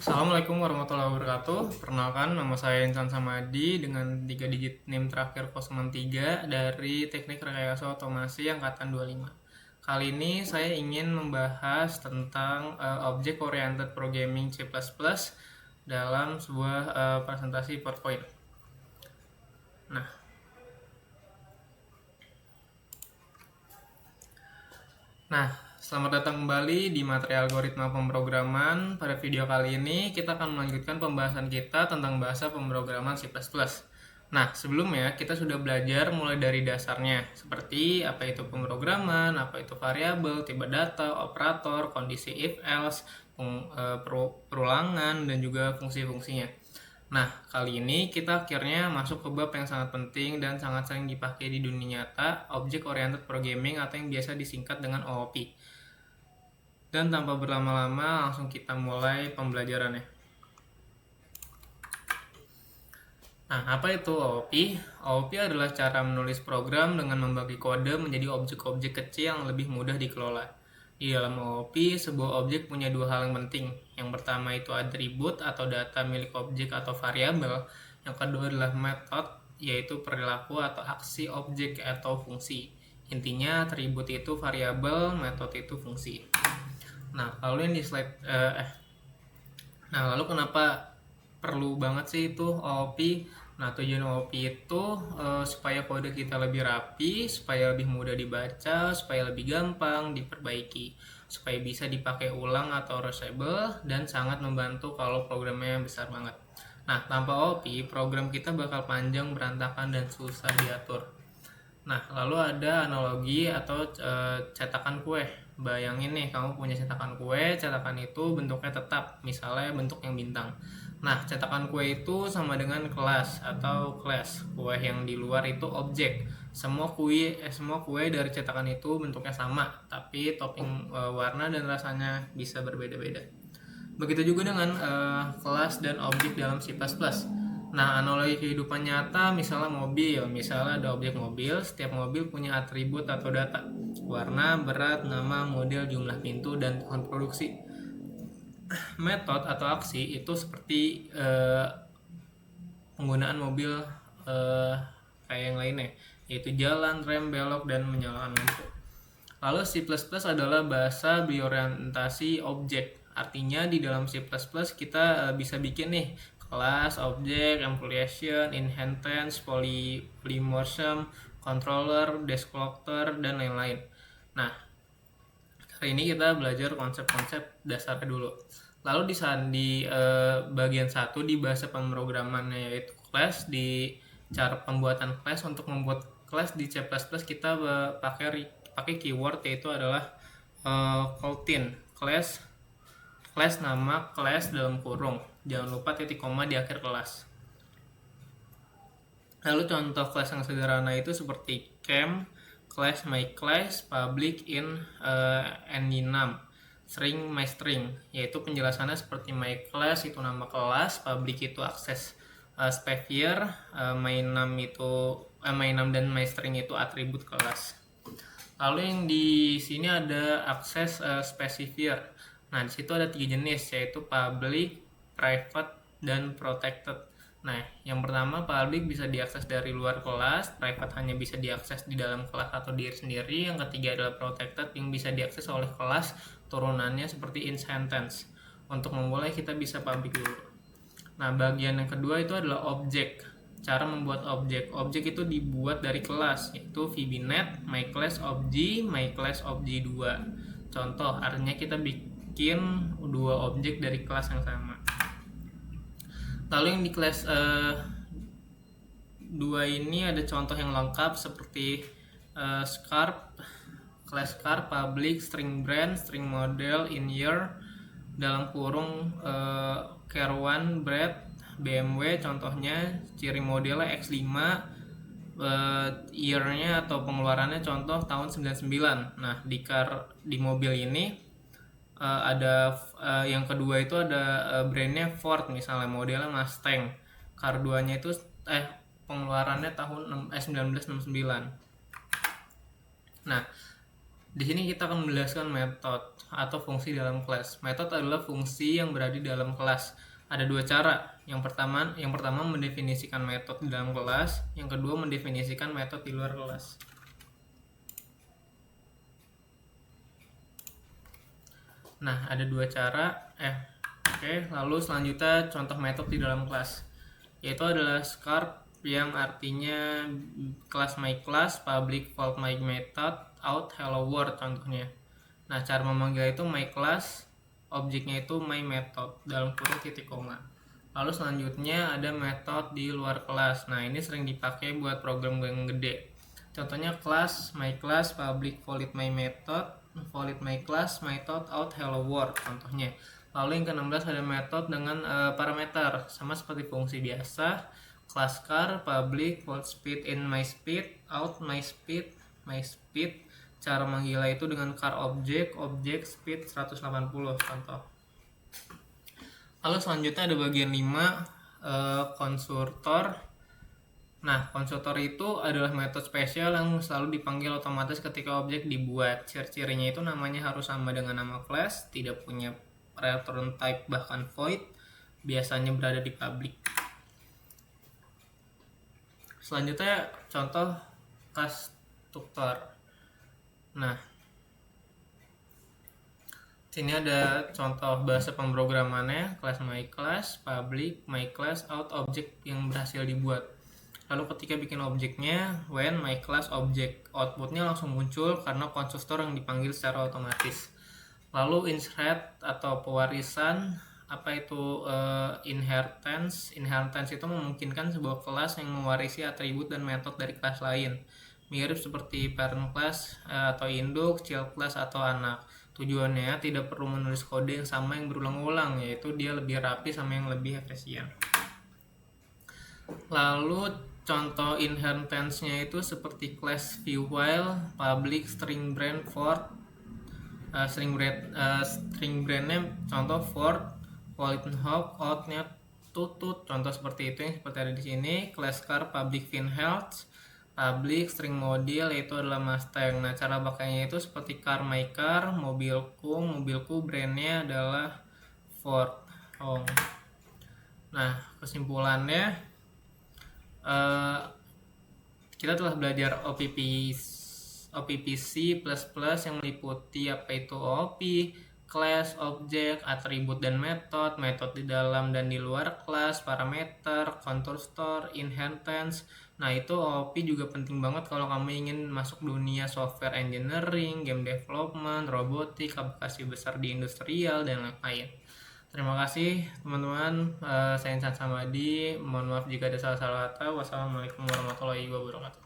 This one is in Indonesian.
Assalamualaikum warahmatullahi wabarakatuh. Perkenalkan, nama saya Insan Samadi dengan 3 digit NIM terakhir 063 dari Teknik Rekayasa Otomasi Angkatan 25. Kali ini saya ingin membahas tentang Object Oriented Programming C++ dalam sebuah presentasi PowerPoint. Nah, selamat datang kembali di materi algoritma pemrograman. Pada video kali ini kita akan melanjutkan pembahasan kita tentang bahasa pemrograman C++. Nah, sebelumnya kita sudah belajar mulai dari dasarnya, seperti apa itu pemrograman, apa itu variabel, tipe data, operator, kondisi if-else, perulangan, dan juga fungsi-fungsinya. Nah, kali ini kita akhirnya masuk ke bab yang sangat penting dan sangat sering dipakai di dunia nyata, Object Oriented Programming atau yang biasa disingkat dengan OOP. Dan tanpa berlama-lama, langsung kita mulai pembelajarannya. Nah, apa itu OOP? OOP adalah cara menulis program dengan membagi kode menjadi objek-objek kecil yang lebih mudah dikelola. Di dalam OOP, sebuah objek punya dua hal yang penting. Yang pertama itu atribut atau data milik objek atau variabel. Yang kedua adalah method, yaitu perilaku atau aksi objek atau fungsi. Intinya atribut itu variabel, metode itu fungsi. Nah, lalu yang di slide lalu kenapa perlu banget sih itu OOP? Nah, tujuan OOP itu supaya kode kita lebih rapi, supaya lebih mudah dibaca, supaya lebih gampang diperbaiki, supaya bisa dipakai ulang atau reusable, dan sangat membantu kalau programnya besar banget. Nah, tanpa OOP, program kita bakal panjang, berantakan, dan susah diatur. Nah, lalu ada analogi atau cetakan kue. Bayangin nih, kamu punya cetakan kue, cetakan itu bentuknya tetap, misalnya bentuk yang bintang. Nah, cetakan kue itu sama dengan kelas atau class. Kue yang di luar itu objek. Semua kue dari cetakan itu bentuknya sama, tapi topping warna dan rasanya bisa berbeda-beda. Begitu juga dengan kelas dan objek dalam C++. Nah, analogi kehidupan nyata, misalnya mobil. Misalnya ada objek mobil, setiap mobil punya atribut atau data. Warna, berat, nama, model, jumlah pintu, dan tahun produksi. Metode atau aksi itu seperti penggunaan mobil kayak yang lainnya, yaitu jalan, rem, belok, dan menyalakan lampu. Lalu C++ adalah bahasa berorientasi objek. Artinya di dalam C++ kita bisa bikin nih kelas, objek, evaluation, inheritance, polymorphism, controller, descriptor, dan lain-lain. Nah, hari ini kita belajar konsep-konsep dasarnya dulu. Lalu di bagian 1 di bahasa pemrogramannya yaitu class, di cara pembuatan class. Untuk membuat class di C++ kita pakai keyword, yaitu adalah callin class nama class dalam kurung. Jangan lupa titik koma di akhir kelas. Lalu contoh class yang sederhana itu seperti camp, class myClass, public in enum, string myString, yaitu penjelasannya seperti myClass itu nama kelas, public itu akses sphere, mynum dan myString itu atribut kelas. Lalu yang di sini ada akses specifier. Nah, di situ ada 3 jenis, yaitu public, private, dan protected. Nah, yang pertama public bisa diakses dari luar kelas, private hanya bisa diakses di dalam kelas atau diri sendiri. Yang ketiga adalah protected yang bisa diakses oleh kelas turunannya seperti instance. Untuk memulai kita bisa public dulu. Nah, bagian yang kedua itu adalah objek. Cara membuat objek. Objek itu dibuat dari kelas, yaitu VBNet, myClassObj, myClassObj2. Contoh, artinya kita bikin 2 objek dari kelas yang sama. Lalu yang di kelas 2 ini ada contoh yang lengkap seperti scarp, class scarp, public, string brand, string model, in year, dalam kurung Care1 bread, BMW contohnya, ciri modelnya X5, year-nya atau pengeluarannya contoh tahun 99. Nah, di mobil ini ada yang kedua itu ada brandnya Ford, misalnya modelnya Mustang. Car 2 nya itu pengeluarannya tahun 1969. Nah, Di sini kita akan menjelaskan metode atau fungsi dalam kelas. Metode adalah fungsi yang berada di dalam kelas. Ada dua cara. Yang pertama mendefinisikan metode di dalam kelas. Yang kedua mendefinisikan metode di luar kelas. Nah, ada dua cara. Oke, lalu selanjutnya contoh metode di dalam kelas. Yaitu adalah scarp yang artinya kelas my class, public void my method, out hello world contohnya. Nah, cara memanggil itu my class, objeknya itu my method dalam kurung titik koma. Lalu selanjutnya ada metode di luar kelas. Nah, ini sering dipakai buat program yang gede. Contohnya class, my class, public void my method, void my class, method out hello world contohnya. Lalu yang ke-16 ada metode dengan parameter sama seperti fungsi biasa. Class car, public void speed in my speed, out my speed, my speed. Cara manggilnya itu dengan car object speed 180 contoh. Lalu selanjutnya ada bagian 5 konstruktor. Nah, konstruktor itu adalah metode spesial yang selalu dipanggil otomatis ketika objek dibuat. Ciri-cirinya itu namanya harus sama dengan nama kelas, tidak punya return type bahkan void, biasanya berada di public. Selanjutnya contoh konstruktor. Nah, sini ada contoh bahasa pemrogramannya, class my class, public my class, out object yang berhasil dibuat. Lalu ketika bikin objeknya, when my class object, outputnya langsung muncul karena konstruktor yang dipanggil secara otomatis. Lalu insert atau pewarisan, apa itu inheritance? Inheritance itu memungkinkan sebuah kelas yang mewarisi atribut dan metode dari kelas lain. Mirip seperti parent class atau induk, child class atau anak. Tujuannya tidak perlu menulis kode yang sama yang berulang-ulang, yaitu dia lebih rapi sama yang lebih efisien. Lalu contoh inheritance-nya itu seperti class view while, public string brand for, string brandnya contoh for, void hop, outnya tutut, contoh seperti itu yang seperti ada di sini. Class car, public fin health, public string model yaitu adalah Mustang. Nah, cara pakainya itu seperti car my car, mobilku brandnya adalah Ford. Nah, kesimpulannya kita telah belajar OPPC++ yang meliputi apa itu OP, class, objek, atribut dan metode di dalam dan di luar kelas, parameter, konstruktor, inheritance. Nah, itu OP juga penting banget kalau kamu ingin masuk dunia software engineering, game development, robotik, aplikasi besar di industrial, dan lain-lain. Terima kasih teman-teman. Saya Insan Samadi. Mohon maaf jika ada salah-salah kata. Wassalamualaikum warahmatullahi wabarakatuh.